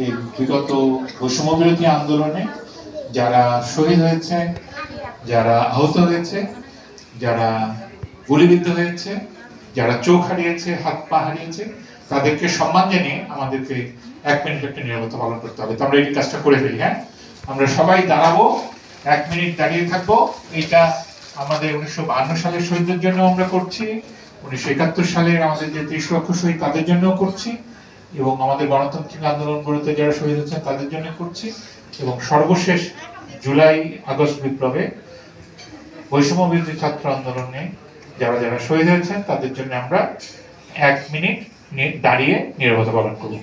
এই বিগত বৈষম্য বিরোধী আন্দোলনে যারা শহীদ হয়েছে, যারা আহত হয়েছে, যারা গুলিবিদ্ধ হয়েছে, যারা চোখ হারিয়েছে, হাত পা হারিয়েছে, তাদেরকে সম্মান জানিয়ে আমাদেরকে 1 মিনিট একটা নীরবতা পালন করতে হবে। তো আমরা এই কাজটা করে ফেলি। হ্যাঁ, আমরা সবাই দাঁড়াবো, 1 মিনিট দাঁড়িয়ে থাকবো। এটা আমাদের 1952 সালের শহীদদের জন্য আমরা করছি, 1971 সালের আমাদের যে 30 লক্ষ শহীদ তাদের জন্য করছি, এবং আমাদের গণতান্ত্রিক আন্দোলন গড়তে যারা শহীদ হয়েছেন তাদের জন্য করছি, এবং সর্বশেষ জুলাই আগস্ট বিপ্লবে বৈষম্য বিরোধী ছাত্র আন্দোলনে যারা যারা শহীদ হয়েছেন তাদের জন্য আমরা 1 মিনিট দাঁড়িয়ে নীরবতা পালন করব।